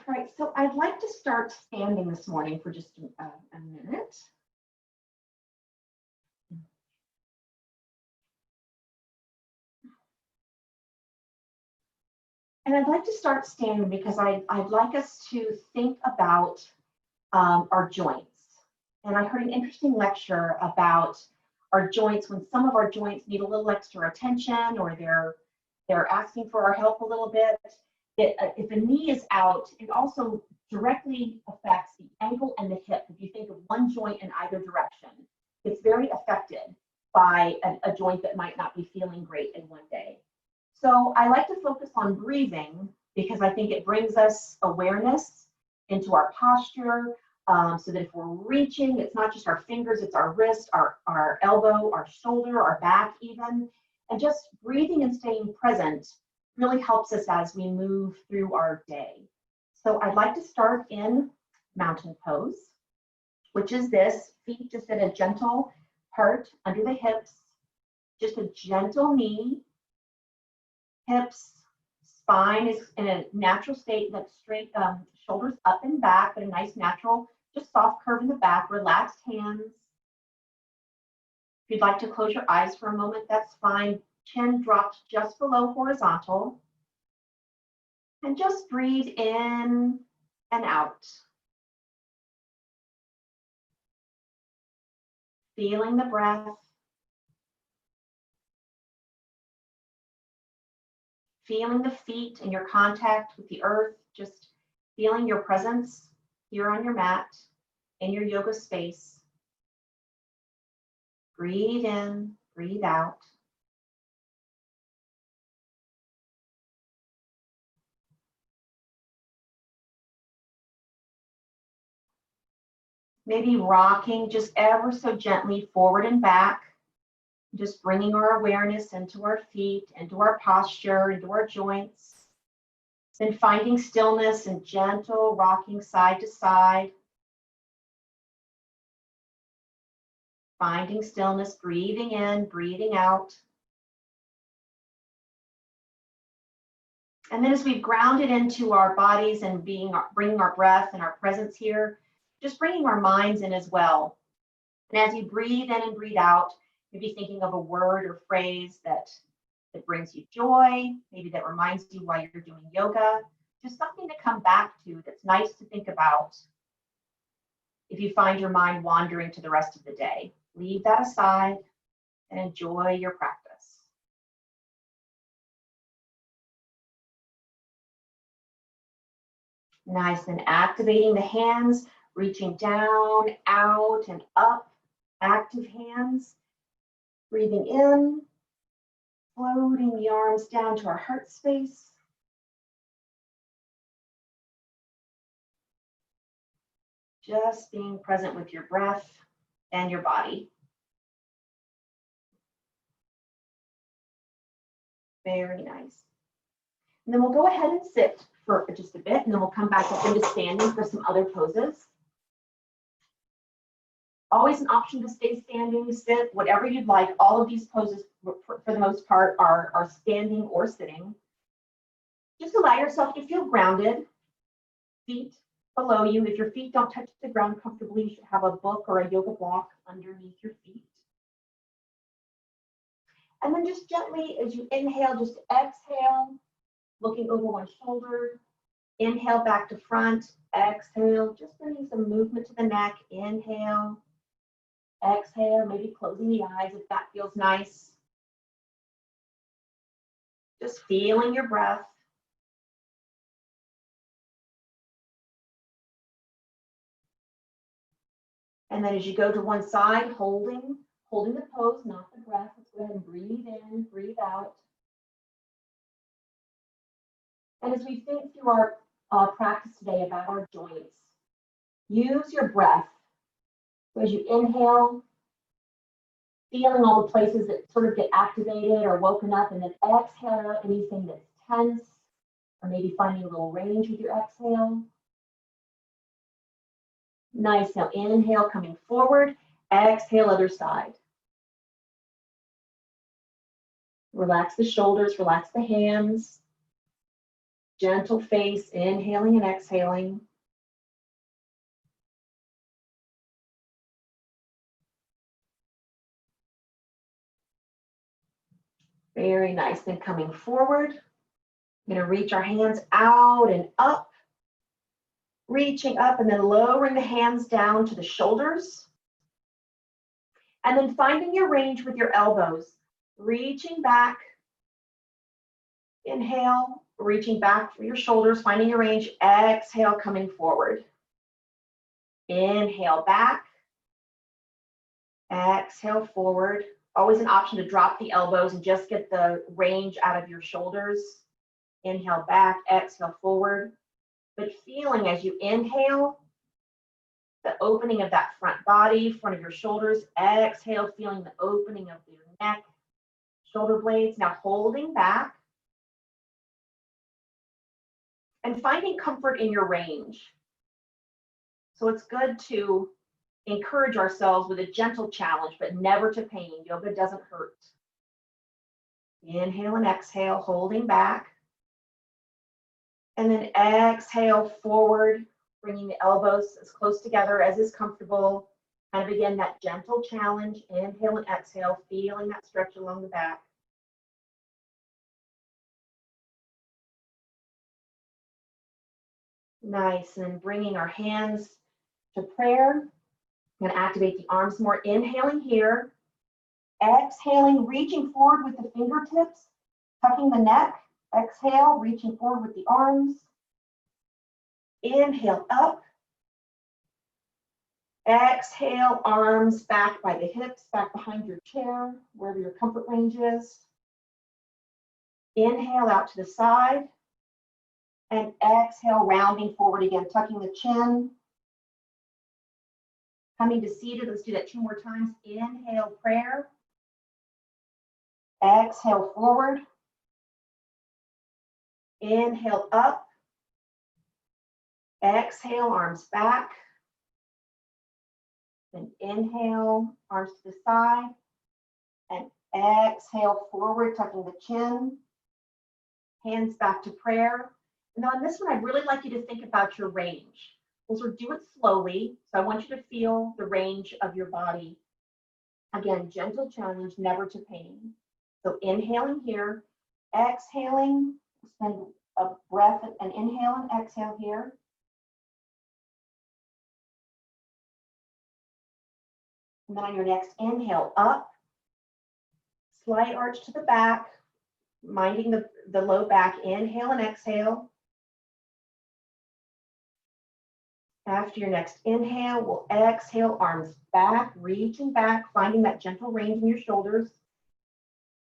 All right, so I'd like to start standing this morning for just a minute. And I'd like to start standing because I'd like us to think about our joints. And I heard an interesting lecture about our joints when some of our joints need a little extra attention or they're asking for our help a little bit. If a knee is out, it also directly affects the ankle and the hip. If you think of one joint in either direction, it's very affected by a joint that might not be feeling great in one day. So I like to focus on breathing because I think it brings us awareness into our posture, so that if we're reaching, it's not just our fingers, it's our wrist, our elbow, our shoulder, our back even. And just breathing and staying present really helps us as we move through our day. So I'd like to start in mountain pose, which is this, feet just at a gentle part under the hips, just a gentle knee, hips, spine is in a natural state, that's straight, shoulders up and back, but a nice natural, just soft curve in the back, relaxed hands. If you'd like to close your eyes for a moment, that's fine. Chin dropped just below horizontal. And just breathe in and out. Feeling the breath. Feeling the feet and your contact with the earth, just feeling your presence here on your mat, in your yoga space. Breathe in, breathe out. Maybe rocking just ever so gently forward and back, just bringing our awareness into our feet, into our posture, into our joints. Then finding stillness and gentle rocking side to side. Finding stillness, breathing in, breathing out. And then as we've grounded into our bodies and bringing our breath and our presence here, just bringing our minds in as well. And as you breathe in and breathe out, maybe thinking of a word or phrase that brings you joy, maybe that reminds you why you're doing yoga, just something to come back to that's nice to think about if you find your mind wandering to the rest of the day. Leave that aside and enjoy your practice. Nice, and activating the hands, reaching down, out, and up, active hands. Breathing in, floating the arms down to our heart space. Just being present with your breath and your body. Very nice. And then we'll go ahead and sit for just a bit, and then we'll come back up into standing for some other poses. Always an option to stay standing, sit, whatever you'd like. All of these poses, for the most part, are standing or sitting. Just allow yourself to feel grounded. Feet below you. If your feet don't touch the ground comfortably, you should have a book or a yoga block underneath your feet. And then just gently, as you inhale, just exhale, looking over one shoulder. Inhale back to front, exhale, just bringing some movement to the neck. Inhale, exhale, maybe closing the eyes if that feels nice. Just feeling your breath. And then as you go to one side, holding the pose, not the breath. Let's go ahead and breathe in, breathe out. And as we think through our practice today about our joints, use your breath. So as you inhale, feeling all the places that sort of get activated or woken up, and then exhale out anything that's tense, or maybe finding a little range with your exhale. Nice. Now inhale, coming forward. Exhale, other side. Relax the shoulders, relax the hands. Gentle face, inhaling and exhaling. Very nice. Then coming forward, I'm going to reach our hands out and up, reaching up and then lowering the hands down to the shoulders. And then finding your range with your elbows, reaching back. Inhale, reaching back for your shoulders, finding your range. Exhale, coming forward. Inhale back. Exhale forward. Always an option to drop the elbows and just get the range out of your shoulders. Inhale back, exhale forward. But feeling as you inhale, the opening of that front body, front of your shoulders. Exhale, feeling the opening of your neck, shoulder blades. Now holding back. And finding comfort in your range. So it's good to encourage ourselves with a gentle challenge, but never to pain. Yoga doesn't hurt. Inhale and exhale, holding back. And then exhale forward, bringing the elbows as close together as is comfortable. Kind of again, that gentle challenge. Inhale and exhale, feeling that stretch along the back. Nice, and bringing our hands to prayer. I'm going to activate the arms more. Inhaling here. Exhaling, reaching forward with the fingertips, tucking the neck. Exhale, reaching forward with the arms. Inhale up. Exhale, arms back by the hips, back behind your chair, wherever your comfort range is. Inhale out to the side. And exhale, rounding forward again, tucking the chin. Coming to seated, let's do that 2 more times. Inhale, prayer. Exhale, forward. Inhale, up. Exhale, arms back. Then inhale, arms to the side. And exhale, forward, tucking the chin. Hands back to prayer. And on this one, I'd really like you to think about your range. We'll sort of do it slowly. So I want you to feel the range of your body. Again, gentle challenge, never to pain. So inhaling here, exhaling, spend a breath, and inhale and exhale here. And then on your next inhale, up, slight arch to the back, minding the low back. Inhale and exhale. After your next inhale, we'll exhale, arms back, reaching back, finding that gentle range in your shoulders.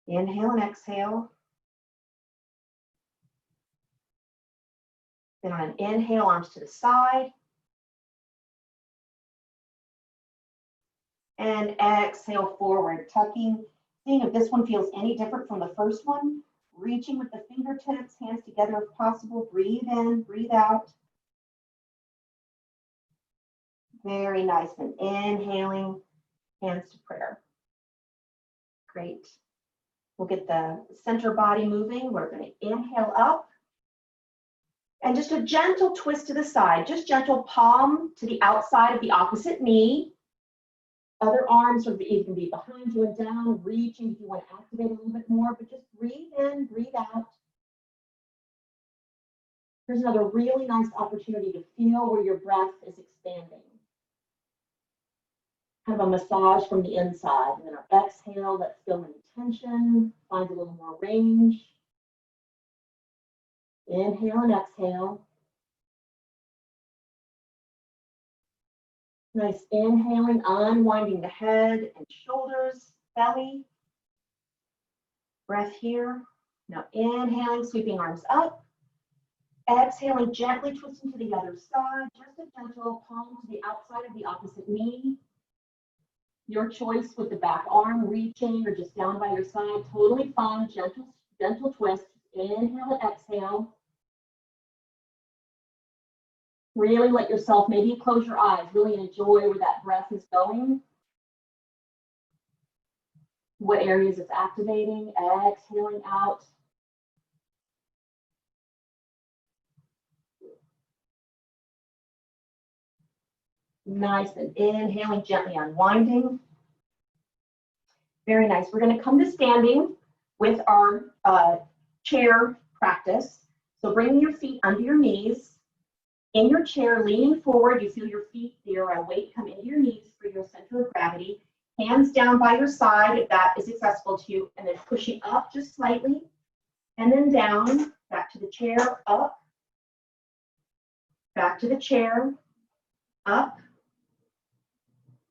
Inhale and exhale. Then on an inhale, arms to the side. And exhale forward, tucking, seeing if this one feels any different from the first one. Reaching with the fingertips, hands together if possible. Breathe in, breathe out. Very nice. And inhaling, hands to prayer. Great. We'll get the center body moving. We're going to inhale up. And just a gentle twist to the side. Just gentle palm to the outside of the opposite knee. Other arms are even be behind you and down, reaching if you want to activate a little bit more, but just breathe in, breathe out. Here's another really nice opportunity to feel where your breath is expanding. Kind of a massage from the inside. And then our exhale, let's fill any tension, find a little more range. Inhale and exhale. Nice inhaling, unwinding the head and shoulders, belly. Breath here. Now inhaling, sweeping arms up. Exhaling, gently twisting to the other side. Just a gentle palm to the outside of the opposite knee. Your choice with the back arm reaching or just down by your side. Totally fine. Gentle twist. Inhale and exhale. Really let yourself, maybe close your eyes, really enjoy where that breath is going. What areas it's activating. Exhaling out. Nice, and inhaling, gently unwinding. Very nice. We're going to come to standing with our chair practice. So bringing your feet under your knees. In your chair, leaning forward, you feel your feet, your weight come into your knees for your center of gravity. Hands down by your side if that is accessible to you, and then pushing up just slightly, and then down, back to the chair, up, back to the chair, up,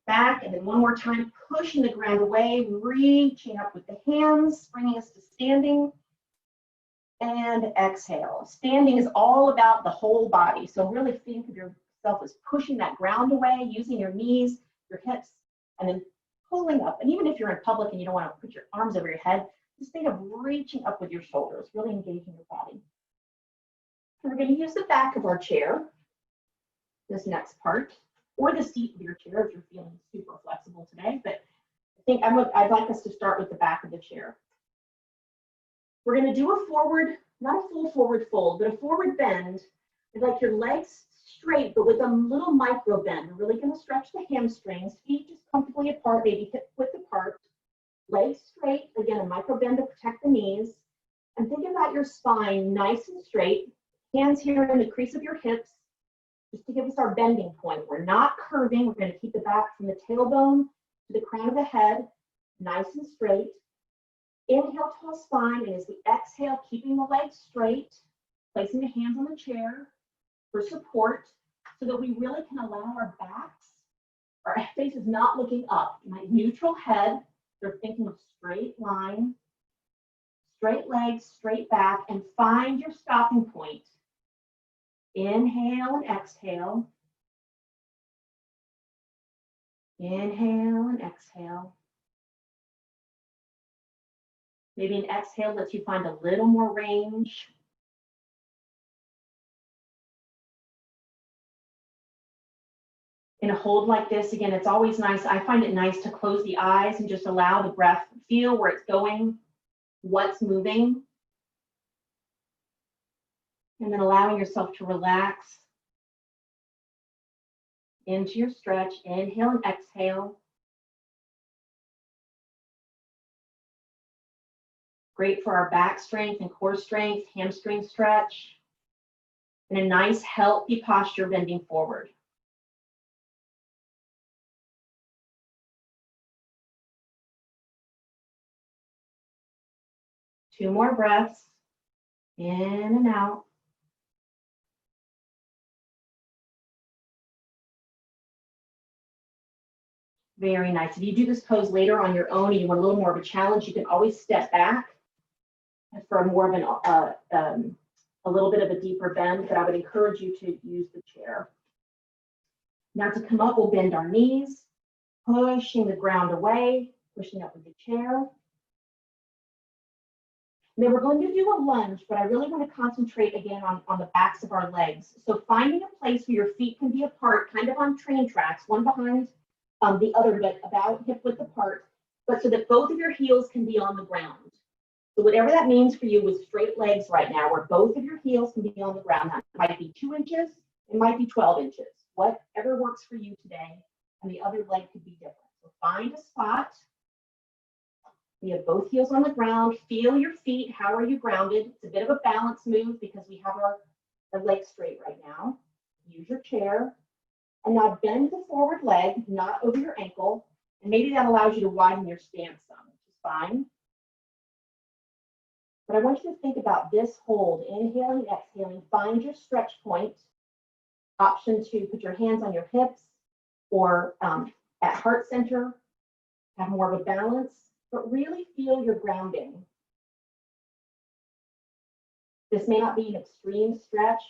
back, and then one more time, pushing the ground away, reaching up with the hands, bringing us to standing, and exhale. Standing is all about the whole body, so really think of yourself as pushing that ground away, using your knees, your hips, and then pulling up. And even if you're in public and you don't want to put your arms over your head, just think of reaching up with your shoulders, really engaging your body. And we're going to use the back of our chair, this next part, or the seat of your chair if you're feeling super flexible today. But I think I'd like us to start with the back of the chair. We're going to do a forward, not a full forward fold, but a forward bend. It's like your legs straight, but with a little micro bend. We're really going to stretch the hamstrings, feet just comfortably apart, maybe hip width apart, legs straight, again, a micro bend to protect the knees. And think about your spine nice and straight, hands here in the crease of your hips, just to give us our bending point. We're not curving. We're going to keep the back from the tailbone to the crown of the head, nice and straight. Inhale, tall spine, and as we exhale, keeping the legs straight, placing the hands on the chair for support so that we really can allow our backs, our face is not looking up. My neutral head, they're thinking of straight line, straight legs, straight back, and find your stopping point. Inhale and exhale. Inhale and exhale. Maybe an exhale lets you find a little more range. In a hold like this, again, it's always nice. I find it nice to close the eyes and just allow the breath, feel where it's going, what's moving. And then allowing yourself to relax into your stretch. Inhale and exhale. Great for our back strength and core strength, hamstring stretch. And a nice healthy posture bending forward. Two more breaths, in and out. Very nice. If you do this pose later on your own and you want a little more of a challenge, you can always step back for more of a little bit of a deeper bend, but I would encourage you to use the chair. Now to come up, we'll bend our knees, pushing the ground away, pushing up with the chair. And then we're going to do a lunge, but I really want to concentrate again on the backs of our legs. So finding a place where your feet can be apart, kind of on train tracks, one behind the other, but about hip width apart, but so that both of your heels can be on the ground. So whatever that means for you with straight legs right now, where both of your heels can be on the ground. That might be 2 inches, it might be 12 inches, whatever works for you today, and the other leg could be different. So find a spot. We have both heels on the ground. Feel your feet. How are you grounded? It's a bit of a balance move because we have our legs straight right now. Use your chair. And now bend the forward leg, not over your ankle. And maybe that allows you to widen your stance some, which is fine. But I want you to think about this hold, inhaling, exhaling. Find your stretch point. Option to put your hands on your hips or at heart center, have more of a balance, but really feel your grounding. This may not be an extreme stretch,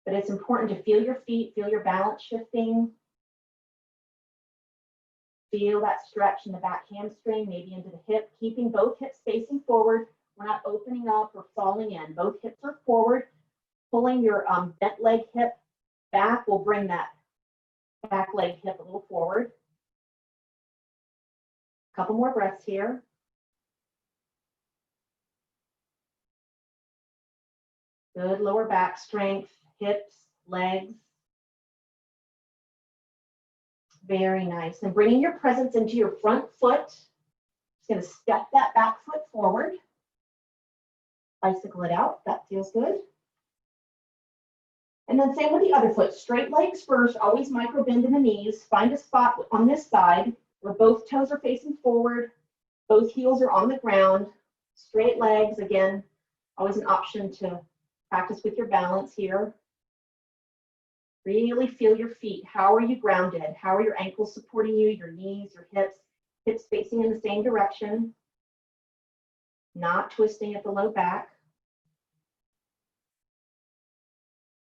but it's important to feel your feet, feel your balance shifting. Feel that stretch in the back hamstring, maybe into the hip, keeping both hips facing forward. We're not opening up or falling in. Both hips are forward. Pulling your bent leg hip back will bring that back leg hip a little forward. A couple more breaths here. Good lower back strength, hips, legs. Very nice. And bringing your presence into your front foot. Just going to step that back foot forward. Bicycle it out. That feels good. And then same with the other foot. Straight legs first. Always micro bend in the knees. Find a spot on this side where both toes are facing forward. Both heels are on the ground. Straight legs. Again, always an option to practice with your balance here. Really feel your feet. How are you grounded? How are your ankles supporting you? Your knees, your hips facing in the same direction. Not twisting at the low back.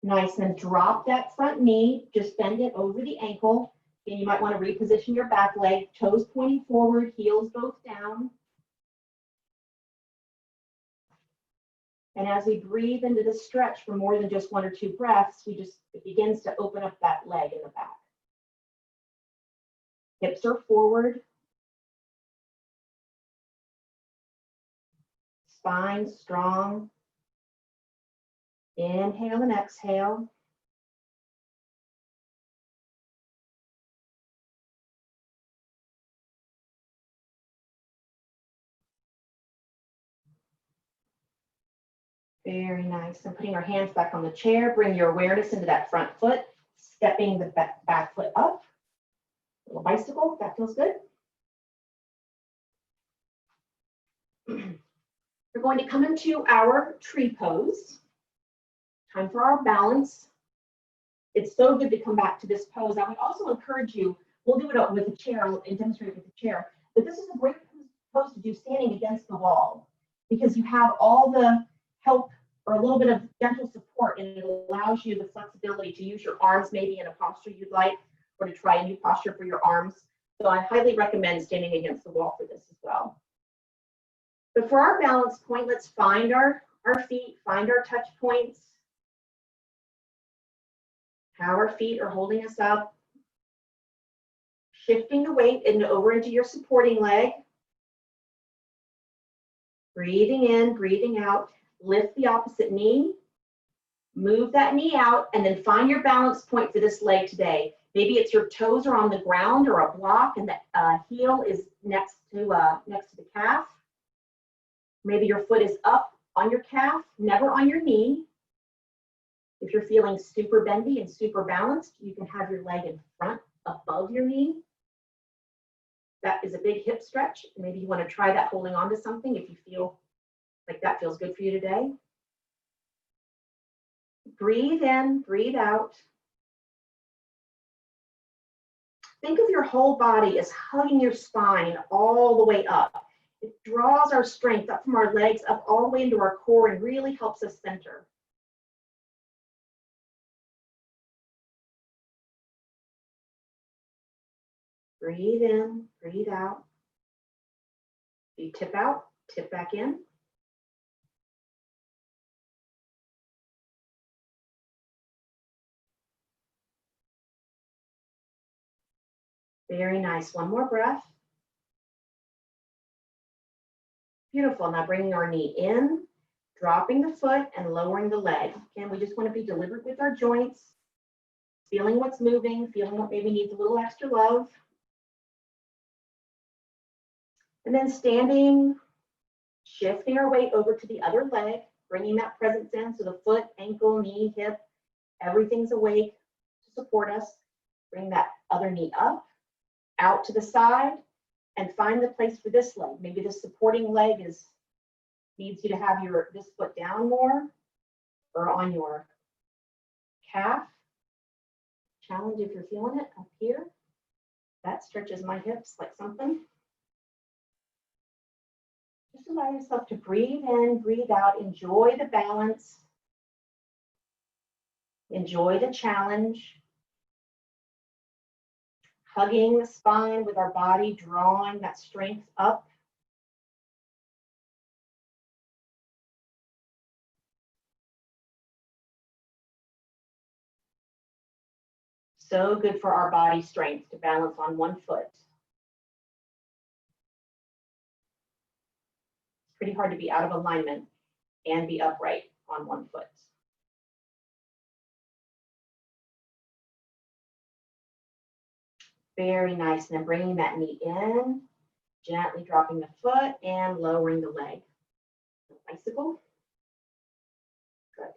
Nice, and then drop that front knee, just bend it over the ankle. And you might want to reposition your back leg, toes pointing forward, heels both down. And as we breathe into the stretch for more than just 1 or 2 breaths, it begins to open up that leg in the back. Hips are forward. Spine strong. Inhale and exhale. Very nice. And putting our hands back on the chair, bring your awareness into that front foot, stepping the back foot up. Little bicycle, that feels good. We're going to come into our tree pose. Time for our balance. It's so good to come back to this pose. I would also encourage you, we'll do it with a chair and demonstrate it with a chair, but this is a great pose to do standing against the wall because you have all the help or a little bit of gentle support, and it allows you the flexibility to use your arms maybe in a posture you'd like, or to try a new posture for your arms. So I highly recommend standing against the wall for this as well. But for our balance point, let's find our feet, find our touch points. How our feet are holding us up. Shifting the weight over into your supporting leg. Breathing in, breathing out. Lift the opposite knee. Move that knee out, and then find your balance point for this leg today. Maybe it's your toes are on the ground or a block, and the heel is next to the calf. Maybe your foot is up on your calf, never on your knee. If you're feeling super bendy and super balanced, you can have your leg in front above your knee. That is a big hip stretch. Maybe you want to try that holding on to something if you feel like that feels good for you today. Breathe in, breathe out. Think of your whole body as hugging your spine all the way up. It draws our strength up from our legs up all the way into our core and really helps us center. Breathe in, breathe out. You tip out, tip back in. Very nice. One more breath. Beautiful. Now bringing our knee in, dropping the foot and lowering the leg. Again, we just want to be deliberate with our joints, feeling what's moving, feeling what maybe needs a little extra love. And then standing, shifting our weight over to the other leg, bringing that presence in. So the foot, ankle, knee, hip, everything's awake to support us. Bring that other knee up, out to the side, and find the place for this leg. Maybe the supporting leg needs you to have this foot down more or on your calf. Challenge if you're feeling it up here. That stretches my hips like something. Just allow yourself to breathe in, breathe out, enjoy the balance, enjoy the challenge. Hugging the spine with our body, drawing that strength up. So good for our body strength to balance on one foot. It's pretty hard to be out of alignment and be upright on one foot. Very nice. And then bringing that knee in, gently dropping the foot and lowering the leg. Bicycle. Good.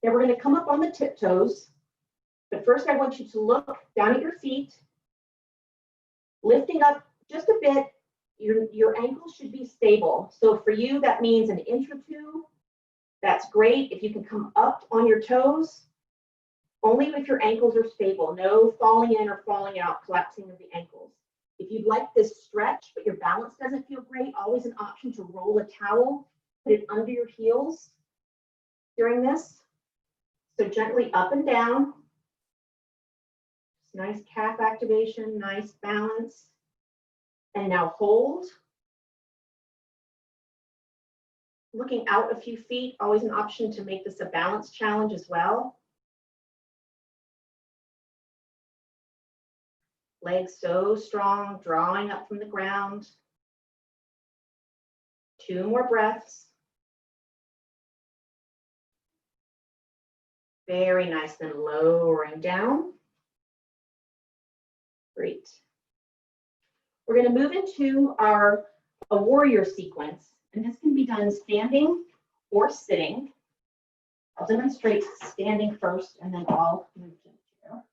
Then we're going to come up on the tiptoes. But first, I want you to look down at your feet, lifting up just a bit. Your ankles should be stable. So for you, that means an inch or two. That's great. If you can come up on your toes, only if your ankles are stable. No falling in or falling out, collapsing of the ankles. If you'd like this stretch, but your balance doesn't feel great, always an option to roll a towel, put it under your heels during this. So gently up and down. Nice calf activation, nice balance. And now hold. Looking out a few feet, always an option to make this a balance challenge as well. Legs so strong, drawing up from the ground. 2 more breaths. Very nice, then lowering down. Great. We're going to move into a warrior sequence, and this can be done standing or sitting. I'll demonstrate standing first, and then I'll move to the chair.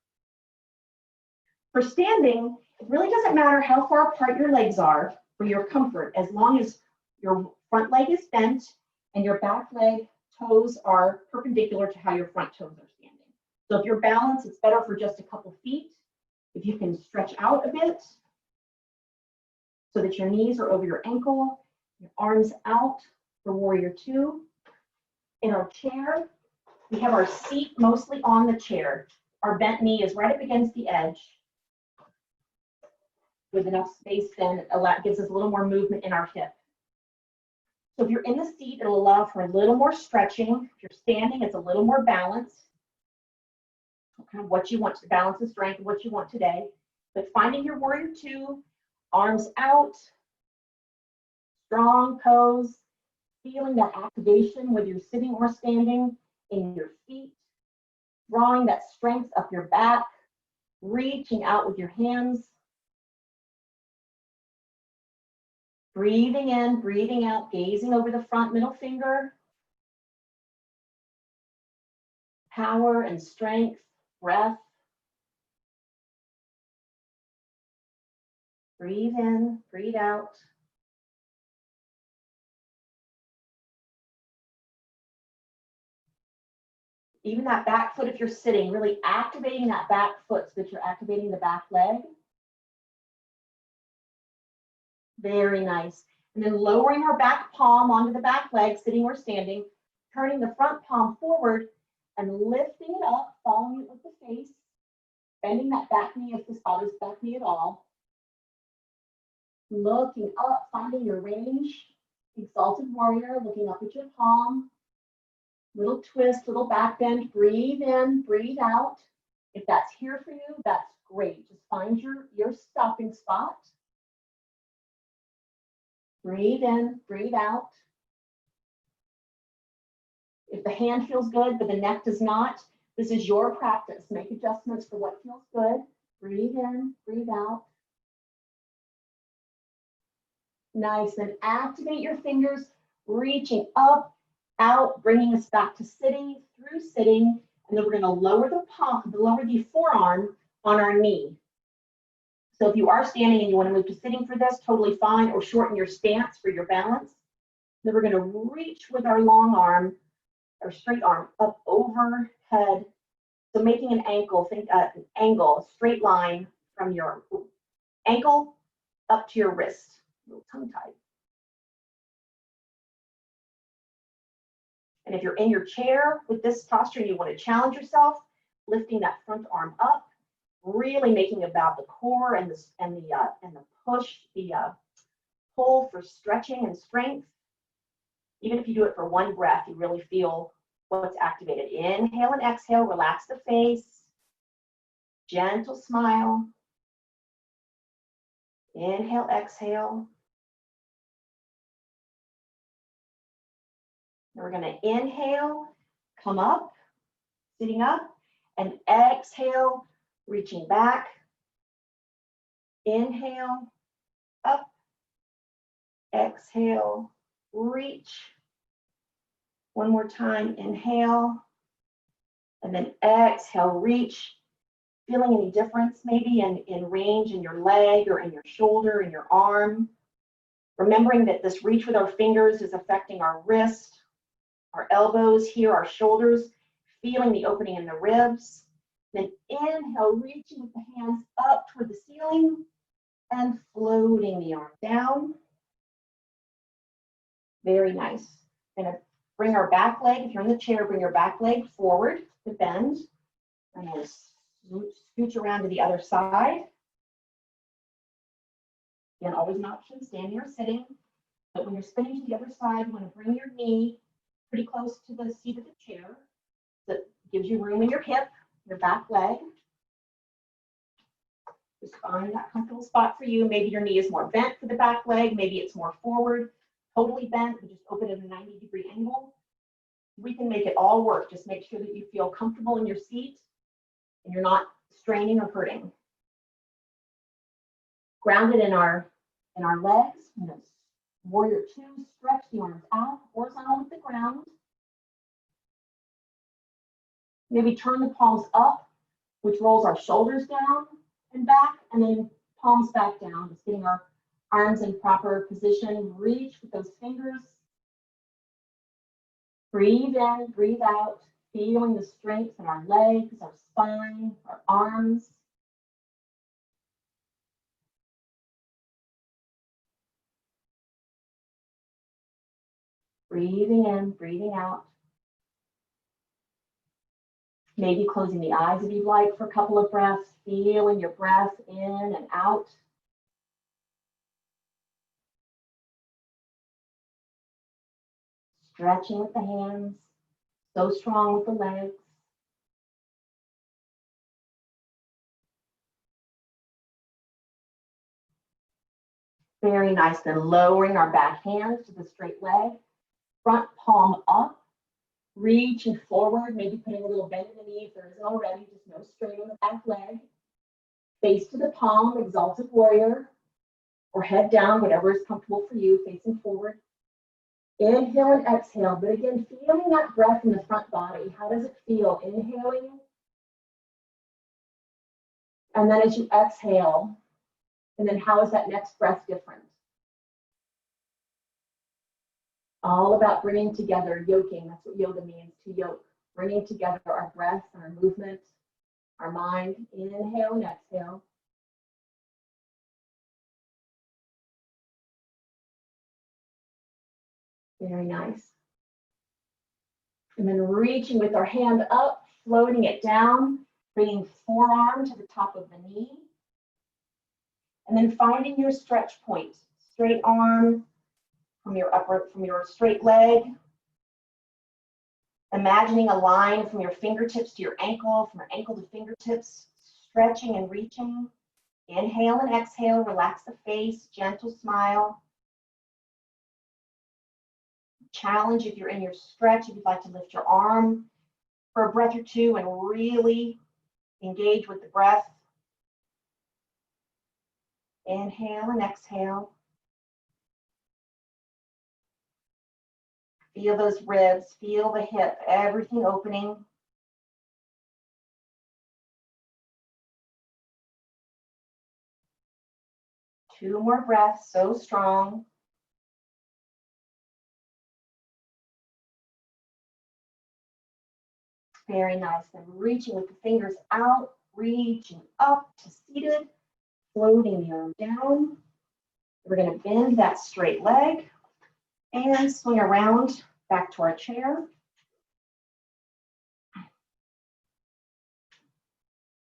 For standing, it really doesn't matter how far apart your legs are for your comfort, as long as your front leg is bent and your back leg toes are perpendicular to how your front toes are standing. So if you're balanced, it's better for just a couple feet. If you can stretch out a bit so that your knees are over your ankle, your arms out for warrior 2. In our chair, we have our seat mostly on the chair. Our bent knee is right up against the edge with enough space then gives us a little more movement in our hip. So if you're in the seat, it'll allow for a little more stretching. If you're standing, it's a little more balance. Kind of what you want to balance the strength of what you want today. But finding your warrior 2, arms out, strong pose, feeling that activation whether you're sitting or standing in your feet, drawing that strength up your back, reaching out with your hands, breathing in, breathing out, gazing over the front middle finger, power and strength. Breath. Breathe in, breathe out. Even that back foot, if you're sitting, really activating that back foot so that you're activating the back leg. Very nice. And then lowering our back palm onto the back leg, sitting or standing, turning the front palm forward and lifting it up, following it with the face, bending that back knee if this bothers back knee at all. Looking up, finding your range. Exalted warrior, looking up at your palm. Little twist, little back bend. Breathe in, breathe out. If that's here for you, that's great. Just find your stopping spot. Breathe in, breathe out. If the hand feels good, but the neck does not, this is your practice. Make adjustments for what feels good. Breathe in, breathe out. Nice, then activate your fingers, reaching up, out, bringing us back to sitting, through sitting, and then we're gonna lower the forearm on our knee. So if you are standing and you wanna move to sitting for this, totally fine, or shorten your stance for your balance. Then we're gonna reach with our long arm, or straight arm up overhead. So making an ankle, think an angle, straight line from your ankle up to your wrist. A little tongue tied. And if you're in your chair with this posture and you want to challenge yourself, lifting that front arm up, really making about the core and the push, the pull for stretching and strength. Even if you do it for one breath, you really feel what's activated. Inhale and exhale, relax the face. Gentle smile. Inhale, exhale. And we're going to inhale, come up, sitting up, and exhale, Reaching back. Inhale, up. Exhale, reach. One more time, inhale. And then exhale, reach. Feeling any difference maybe in range in your leg or in your shoulder, in your arm. Remembering that this reach with our fingers is affecting our wrist, our elbows here, our shoulders. Feeling the opening in the ribs. Then inhale, reaching with the hands up toward the ceiling and floating the arm down. Very nice. Gonna bring our back leg, if you're in the chair, bring your back leg forward to bend. And then scooch around to the other side. Again, always an option, standing or sitting. But when you're spinning to the other side, you want to bring your knee pretty close to the seat of the chair. That gives you room in your hip, your back leg. Just find that comfortable spot for you. Maybe your knee is more bent for the back leg. Maybe it's more forward, totally bent, but just open at a 90-degree angle. We can make it all work. Just make sure that you feel comfortable in your seat and you're not straining or hurting. Grounded in our legs. Warrior two, stretch the arms out, horizontal with the ground. Maybe turn the palms up, which rolls our shoulders down and back, and then palms back down, just getting our arms in proper position. Reach with those fingers. Breathe in, breathe out, feeling the strength in our legs, our spine, our arms. Breathing in, breathing out. Maybe closing the eyes if you'd like for a couple of breaths, feeling your breath in and out. Stretching with the hands, so strong with the legs. Very nice, then lowering our back hands to the straight leg, front palm up, reaching forward, maybe putting a little bend in the knee if there isn't already, just no strain on the back leg. Face to the palm, exalted warrior, or head down, whatever is comfortable for you, facing forward. Inhale and exhale, but again, feeling that breath in the front body. How does it feel? Inhaling. And then as you exhale, and then how is that next breath different? All about bringing together, yoking. That's what yoga means, to yoke. Bringing together our breath, our movement, our mind. Inhale and exhale. Very nice. And then reaching with our hand up, floating it down, bringing forearm to the top of the knee. And then finding your stretch point. Straight arm from your straight leg. Imagining a line from your fingertips to your ankle, from your ankle to fingertips, stretching and reaching. Inhale and exhale, relax the face, gentle smile. Challenge if you're in your stretch, if you'd like to lift your arm for a breath or two and really engage with the breath. Inhale and exhale. Feel those ribs, feel the hip, everything opening. Two more breaths, so strong. Very nice. Then reaching with the fingers out, reaching up to seated, floating the arm down. We're going to bend that straight leg and swing around back to our chair.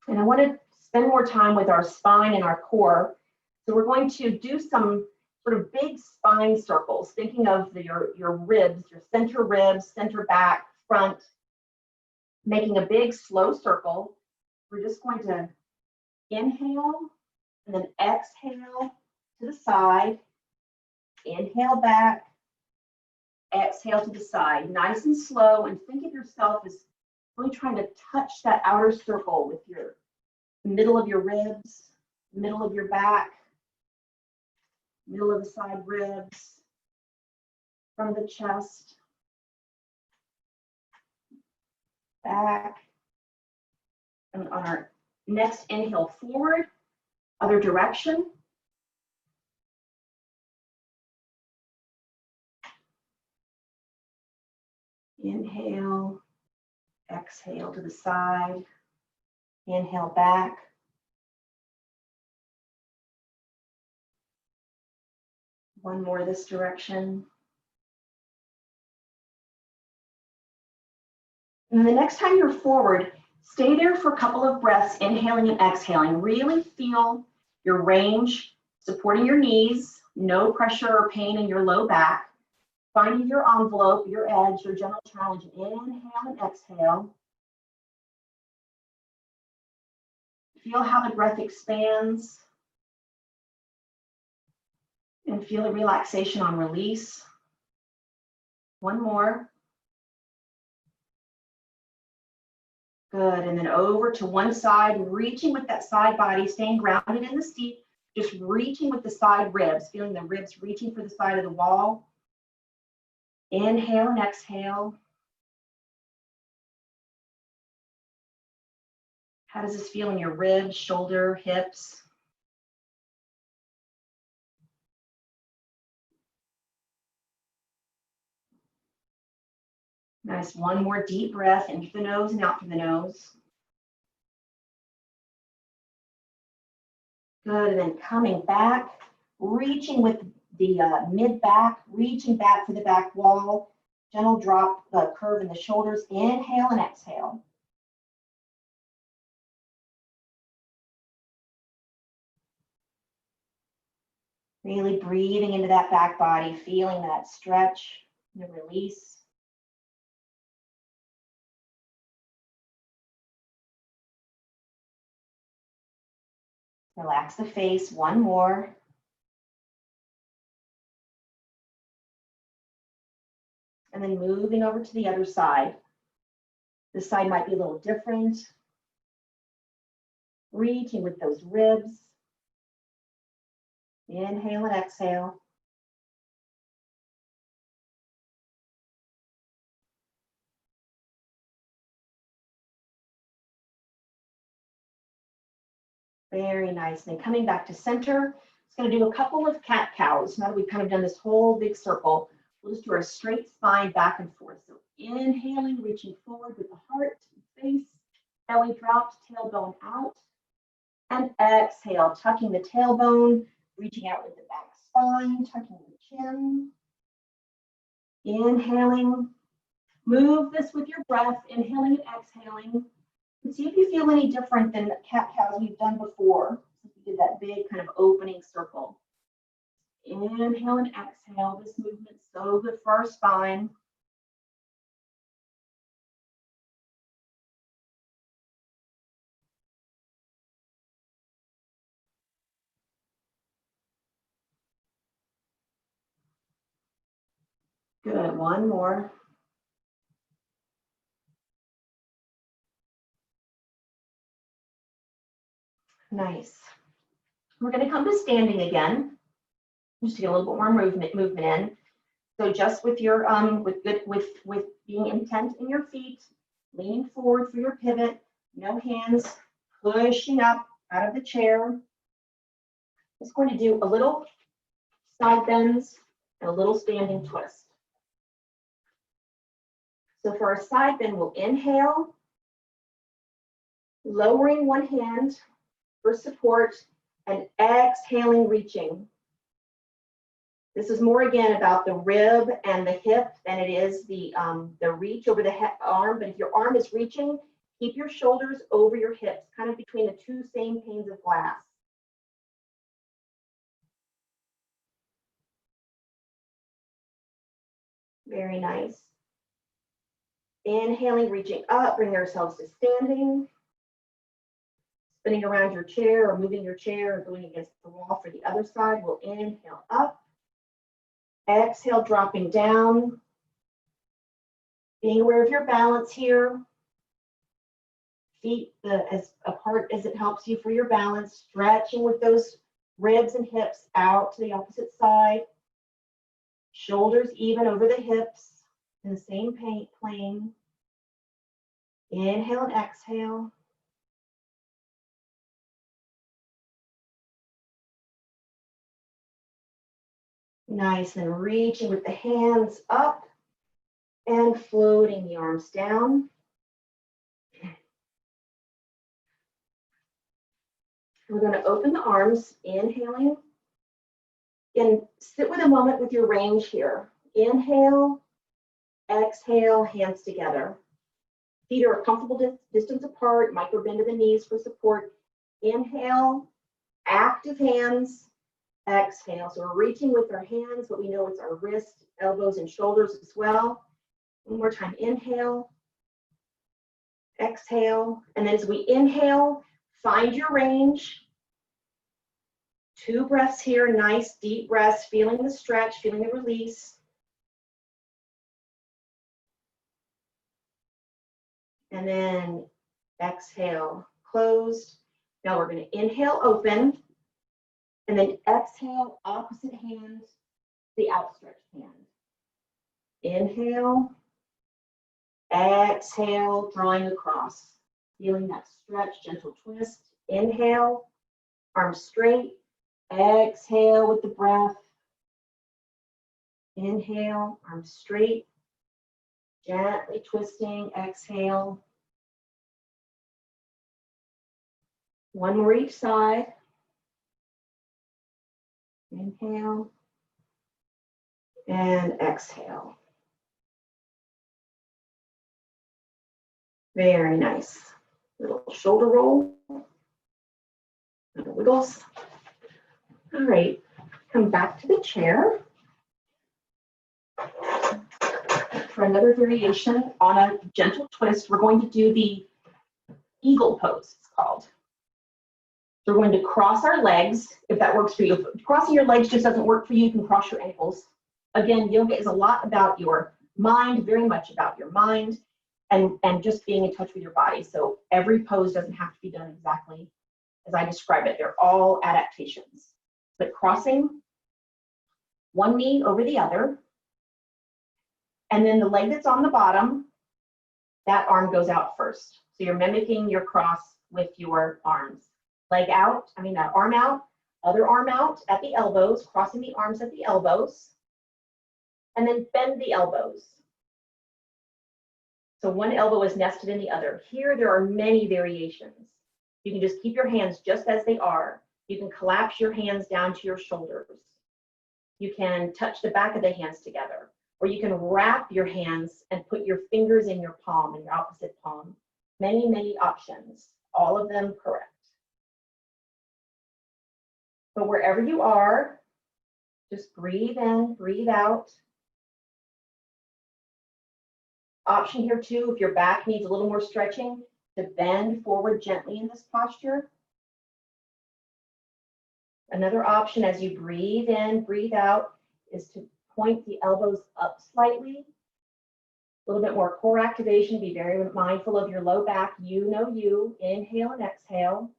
And I want to spend more time with our spine and our core. So we're going to do some sort of big spine circles, thinking of your ribs, your center ribs, center back, front, making a big slow circle. We're just going to inhale and then exhale to the side. Inhale back, exhale to the side. Nice and slow, and think of yourself as really trying to touch that outer circle with your middle of your ribs, middle of your back, middle of the side ribs, front of the chest, back. And on our next inhale forward, other direction. Inhale, exhale to the side, inhale back. One more this direction. And the next time you're forward, stay there for a couple of breaths, inhaling and exhaling. Really feel your range supporting your knees, no pressure or pain in your low back. Finding your envelope, your edge, your general challenge. Inhale and exhale. Feel how the breath expands. And feel the relaxation on release. One more. Good, and then over to one side, reaching with that side body, staying grounded in the seat, just reaching with the side ribs, feeling the ribs reaching for the side of the wall. Inhale and exhale. How does this feel in your ribs, shoulder, hips? Nice, one more deep breath in through the nose and out through the nose. Good, and then coming back, reaching with the mid-back, reaching back for the back wall. Gentle drop, curve in the shoulders. Inhale and exhale. Really breathing into that back body, feeling that stretch, the release. Relax the face, one more. And then moving over to the other side. This side might be a little different. Reaching with those ribs. Inhale and exhale. Very nice. And then coming back to center, it's going to do a couple of cat-cows. Now that we've kind of done this whole big circle, we'll just do our straight spine back and forth. So inhaling, reaching forward with the heart, face, belly dropped, tailbone out. And exhale, tucking the tailbone, reaching out with the back spine, tucking the chin. Inhaling. Move this with your breath, inhaling and exhaling. And see if you feel any different than the cat-cows we've done before. We did that big kind of opening circle. Inhale and exhale. This movement's so good for our spine. Good, one more. Nice. We're going to come to standing again, just to get a little bit more movement in. So just with your with being intent in your feet, leaning forward for your pivot, no hands, pushing up out of the chair. Just going to do a little side bends and a little standing twist. So for our side bend, we'll inhale, lowering one hand for support, and exhaling, reaching. This is more again about the rib and the hip than it is the reach over the arm. But if your arm is reaching, keep your shoulders over your hips, kind of between the two same panes of glass. Very nice. Inhaling, reaching up, bring ourselves to standing. Spinning around your chair or moving your chair or going against the wall for the other side. We'll inhale up. Exhale, dropping down. Being aware of your balance here. feet as apart as it helps you for your balance, stretching with those ribs and hips out to the opposite side. Shoulders even over the hips in the same plane. Inhale and exhale. Nice, and reaching with the hands up and floating the arms down. We're going to open the arms, inhaling, and sit with a moment with your range here. Inhale, exhale, hands together. Feet are a comfortable distance apart, micro bend to the knees for support. Inhale, active hands, exhale. So we're reaching with our hands, but we know it's our wrists, elbows, and shoulders as well. One more time, inhale, exhale, and then as we inhale, find your range. 2 breaths here, nice deep breaths, feeling the stretch, feeling the release. And then exhale, closed. Now we're going to inhale, open, and then exhale, opposite hand, the outstretched hand. Inhale, exhale, drawing across. Feeling that stretch, gentle twist. Inhale, arms straight. Exhale with the breath. Inhale, arms straight. Gently twisting, exhale. One more each side. Inhale and exhale. Very nice. Little shoulder roll. Little wiggles. All right, come back to the chair for another variation on a gentle twist. We're going to do the eagle pose, it's called. We're going to cross our legs, if that works for you. If crossing your legs just doesn't work for you, you can cross your ankles. Again, yoga is a lot about your mind, very much about your mind, and just being in touch with your body. So every pose doesn't have to be done exactly as I describe it. They're all adaptations. But crossing one knee over the other, and then the leg that's on the bottom, that arm goes out first. So you're mimicking your cross with your arms. Leg out, arm out, other arm out at the elbows, crossing the arms at the elbows, and then bend the elbows. So one elbow is nested in the other. Here, there are many variations. You can just keep your hands just as they are. You can collapse your hands down to your shoulders. You can touch the back of the hands together, or you can wrap your hands and put your fingers in your palm, in your opposite palm. Many, many options, all of them correct. But wherever you are, just breathe in, breathe out. Option here too, if your back needs a little more stretching, to bend forward gently in this posture. Another option as you breathe in, breathe out, is to point the elbows up slightly. A little bit more core activation. Be very mindful of your low back. You know you. Inhale and exhale.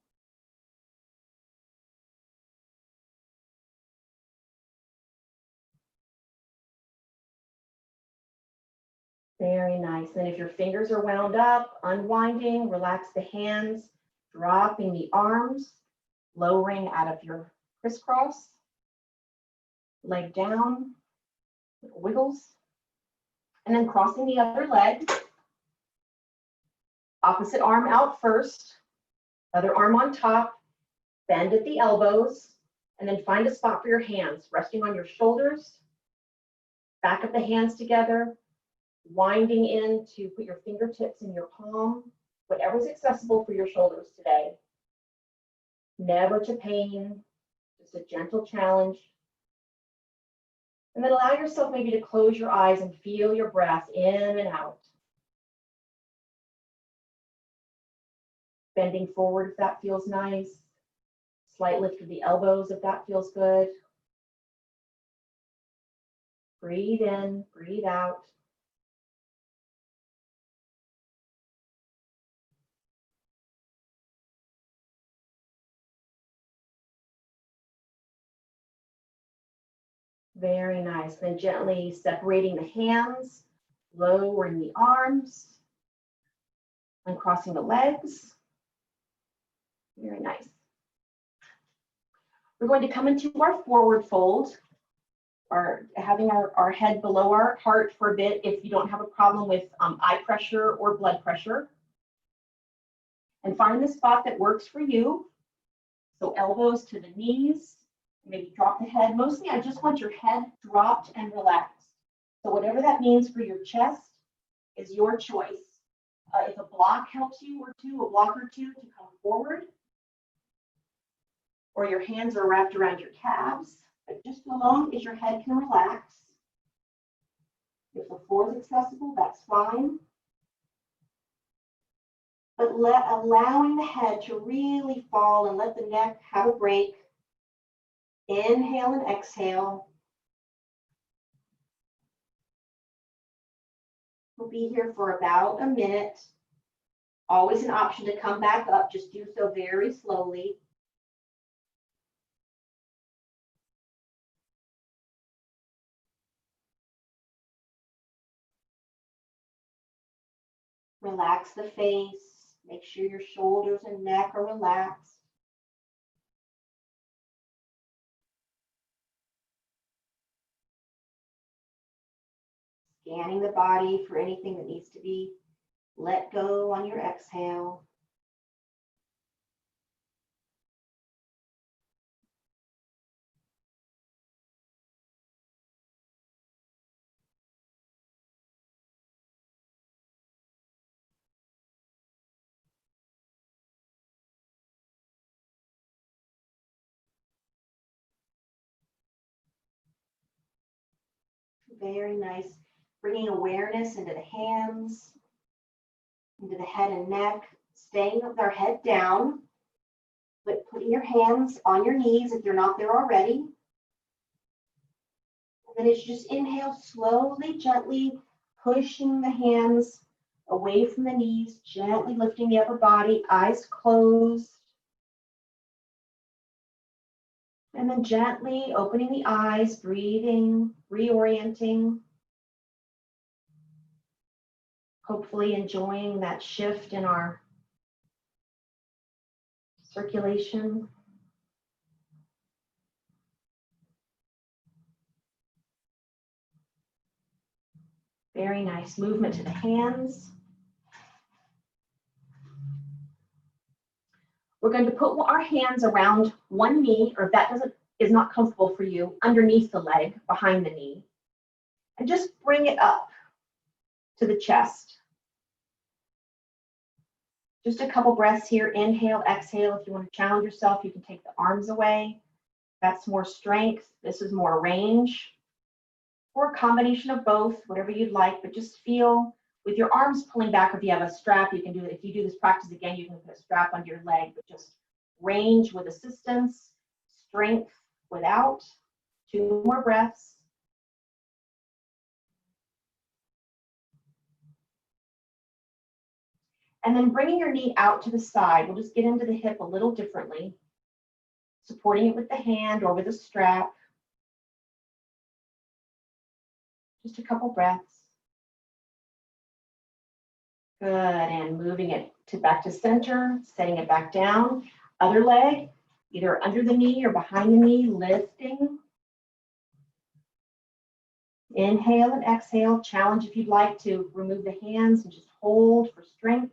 Very nice. And if your fingers are wound up, unwinding, relax the hands, dropping the arms, lowering out of your crisscross, leg down, wiggles, and then crossing the other leg, opposite arm out first, other arm on top, bend at the elbows, and then find a spot for your hands, resting on your shoulders, back of the hands together, winding in to put your fingertips in your palm, whatever's accessible for your shoulders today. Never to pain, just a gentle challenge. And then allow yourself maybe to close your eyes and feel your breath in and out. Bending forward if that feels nice. Slight lift of the elbows if that feels good. Breathe in, breathe out. Very nice. Then gently separating the hands, lowering the arms, uncrossing the legs. Very nice. We're going to come into our forward fold, having our head below our heart for a bit if you don't have a problem with eye pressure or blood pressure. And find the spot that works for you. So elbows to the knees, maybe drop the head. Mostly I just want your head dropped and relaxed. So whatever that means for your chest is your choice. If a block helps you a block or two to come forward, or your hands are wrapped around your calves, but just as long as your head can relax. If the floor is accessible, that's fine. But allowing the head to really fall and let the neck have a break. Inhale and exhale. We'll be here for about a minute. Always an option to come back up, just do so very slowly. Relax the face. Make sure your shoulders and neck are relaxed. Scanning the body for anything that needs to be let go on your exhale. Very nice. Bringing awareness into the hands, into the head and neck, staying with our head down, but putting your hands on your knees if they're not there already. And then as you just inhale, slowly, gently pushing the hands away from the knees, gently lifting the upper body, eyes closed. And then gently opening the eyes, breathing, reorienting. Hopefully enjoying that shift in our circulation. Very nice movement to the hands. We're going to put our hands around one knee, or if that is not comfortable for you, underneath the leg, behind the knee. And just bring it up to the chest. Just a couple breaths here. Inhale, exhale. If you want to challenge yourself, you can take the arms away. That's more strength. This is more range. Or a combination of both, whatever you'd like, but just feel with your arms pulling back. If you have a strap, you can do it. If you do this practice again, you can put a strap under your leg, but just range with assistance, strength without. 2 more breaths. And then bringing your knee out to the side. We'll just get into the hip a little differently, supporting it with the hand or with a strap. Just a couple breaths. Good, and moving it back to center, setting it back down. Other leg, either under the knee or behind the knee, lifting. Inhale and exhale. Challenge if you'd like to remove the hands and just hold for strength.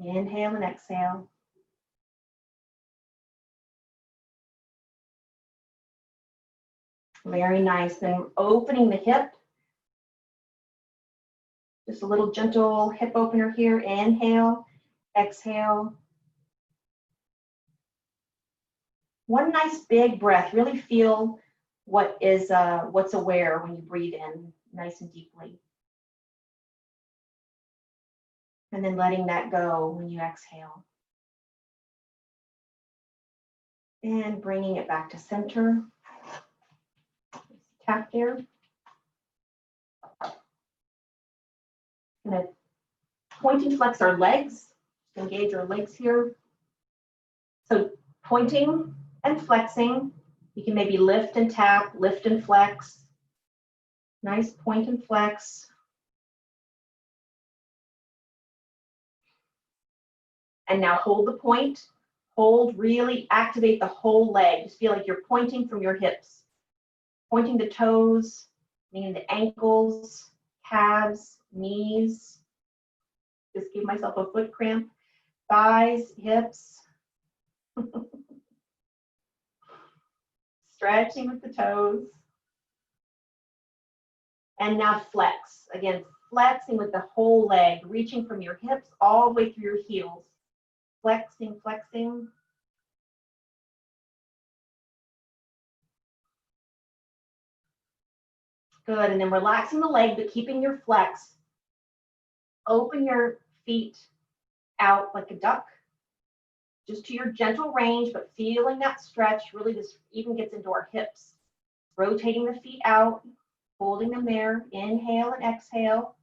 Inhale and exhale. Very nice. Then opening the hip. Just a little gentle hip opener here. Inhale, exhale. One nice big breath. Really feel what's aware when you breathe in nice and deeply. And then letting that go when you exhale. And bringing it back to center. Tap there. Gonna point and flex our legs. Engage our legs here. So pointing and flexing. You can maybe lift and tap, lift and flex. Nice point and flex. And now hold the point. Hold, really activate the whole leg. Just feel like you're pointing from your hips. Pointing the toes, meaning the ankles, calves, knees. Just give myself a foot cramp. Thighs, hips. Stretching with the toes. And now flex. Again, flexing with the whole leg, reaching from your hips all the way through your heels. Flexing, flexing. Good, and then relaxing the leg, but keeping your flex. Open your feet out like a duck, just to your gentle range, but feeling that stretch. Really, this even gets into our hips. Rotating the feet out, holding them there. Inhale and exhale.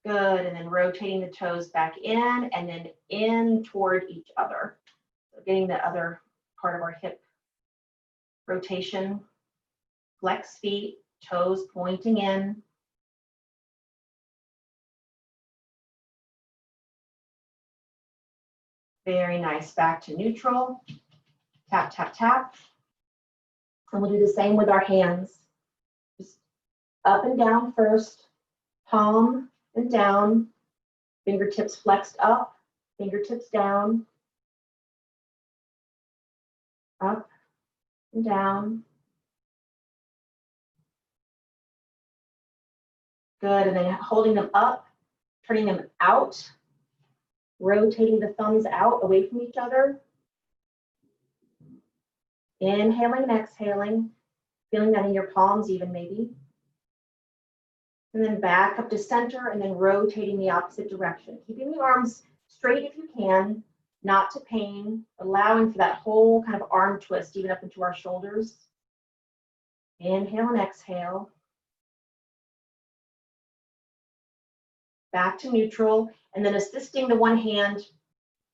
Good, and then rotating the toes back in and then in toward each other. So getting the other part of our hip rotation. Flex feet, toes pointing in. Very nice, back to neutral. Tap, tap, tap. And we'll do the same with our hands. Just up and down first, palm and down, fingertips flexed up, fingertips down, up and down. Good, and then holding them up, turning them out, rotating the thumbs out away from each other. Inhaling and exhaling, feeling that in your palms even maybe. And then back up to center and then rotating the opposite direction. Keeping the arms straight if you can, not to pain, allowing for that whole kind of arm twist even up into our shoulders. Inhale and exhale. Back to neutral, and then assisting the one hand,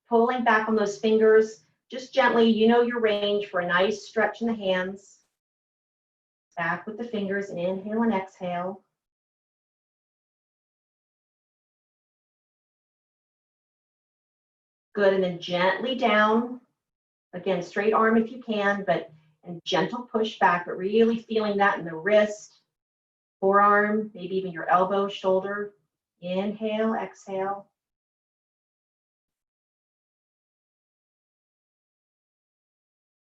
pulling back on those fingers, just gently, you know your range for a nice stretch in the hands. Back with the fingers, inhale and exhale. Good, and then gently down. Again, straight arm if you can, and gentle push back, but really feeling that in the wrist, forearm, maybe even your elbow, shoulder. Inhale, exhale.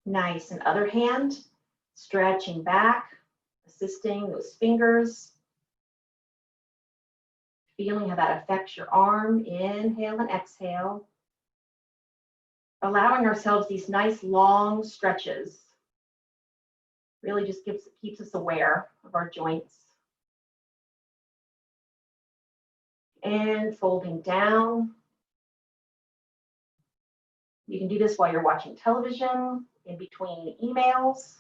Nice, and other hand, stretching back, assisting those fingers. Feeling how that affects your arm. Inhale and exhale. Allowing ourselves these nice long stretches. Really just keeps us aware of our joints. And folding down. You can do this while you're watching television, in between emails.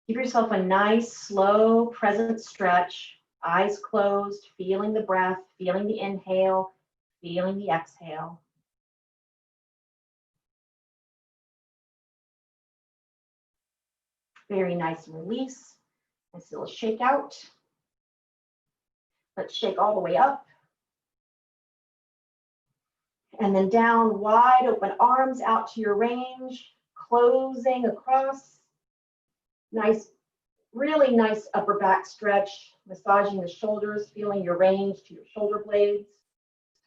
Give yourself a nice, slow, present stretch. Eyes closed, feeling the breath, feeling the inhale, feeling the exhale. Very nice and release. Nice little shake out. Let's shake all the way up. And then down, wide open arms out to your range, closing across. Nice, really nice upper back stretch, massaging the shoulders, feeling your range to your shoulder blades,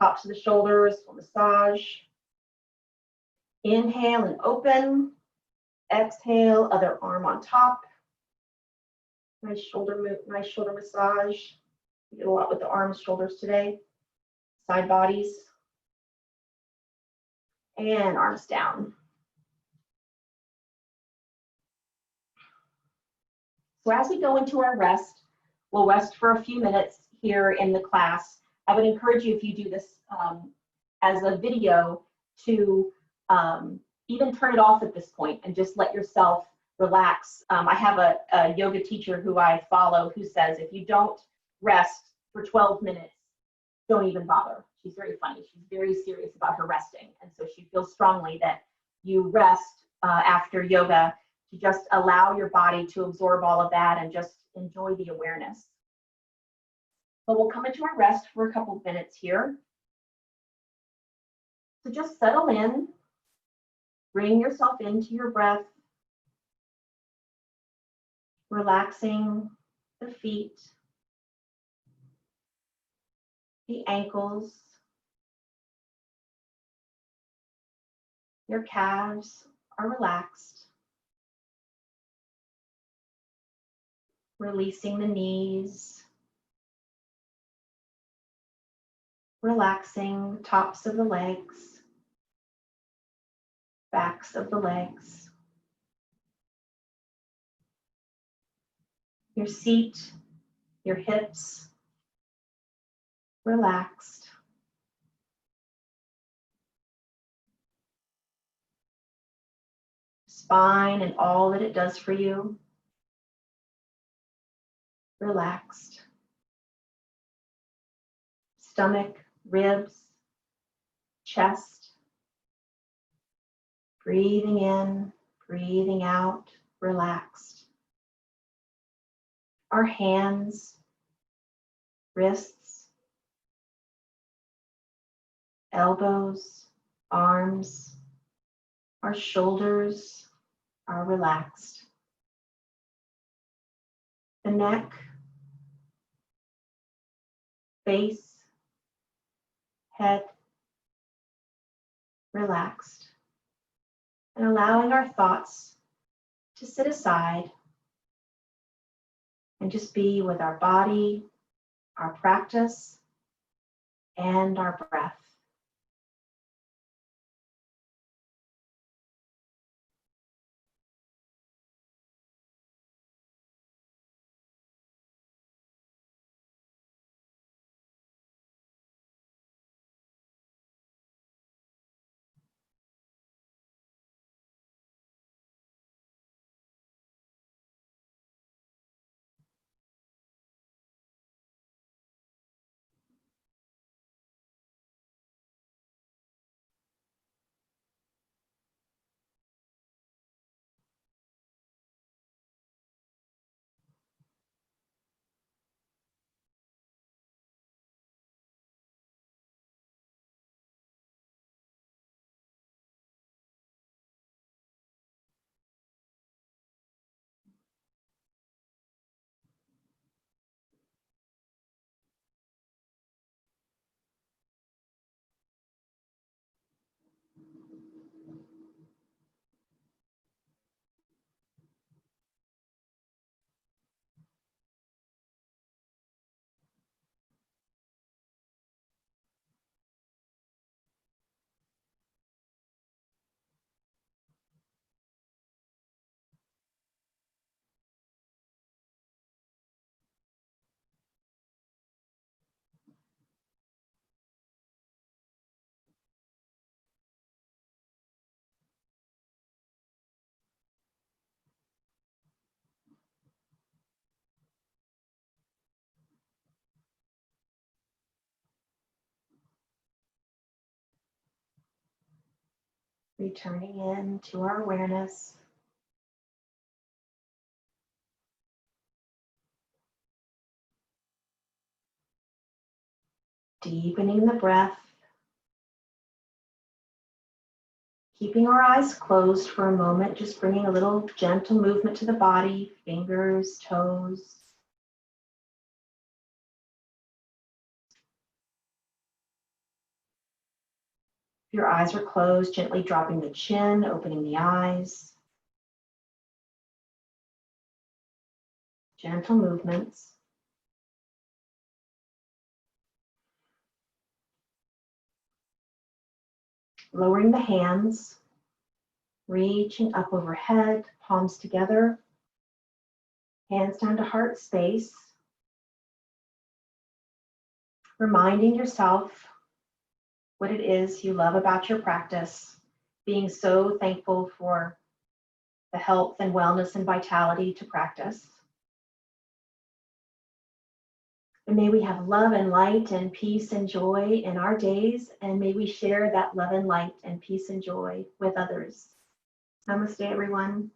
tops of the shoulders, massage. Inhale and open. Exhale, other arm on top. Nice shoulder massage. We did a lot with the arms, shoulders today. Side bodies. And arms down. So as we go into our rest, we'll rest for a few minutes here in the class. I would encourage you, if you do this as a video, to even turn it off at this point and just let yourself relax. I have a yoga teacher who I follow who says, if you don't rest for 12 minutes, don't even bother. she's very funny. She's very serious about her resting. And so she feels strongly that you rest after yoga to just allow your body to absorb all of that and just enjoy the awareness. But we'll come into our rest for a couple of minutes here. So just settle in, bring yourself into your breath, relaxing the feet, the ankles, your calves are relaxed. Releasing the knees, relaxing tops of the legs, backs of the legs. Your seat, your hips, relaxed. Spine and all that it does for you, relaxed. Stomach, ribs, chest. Breathing in, breathing out, relaxed. Our hands, wrists, elbows, arms, our shoulders are relaxed. The neck, face, head, relaxed. And allowing our thoughts to sit aside and just be with our body, our practice, and our breath. Returning into our awareness. Deepening the breath. Keeping our eyes closed for a moment, just bringing a little gentle movement to the body, fingers, toes. If your eyes are closed, gently dropping the chin, opening the eyes. Gentle movements. Lowering the hands, reaching up overhead, palms together, hands down to heart space. Reminding yourself what it is you love about your practice, being so thankful for the health and wellness and vitality to practice. And may we have love and light and peace and joy in our days. And may we share that love and light and peace and joy with others. Namaste, everyone.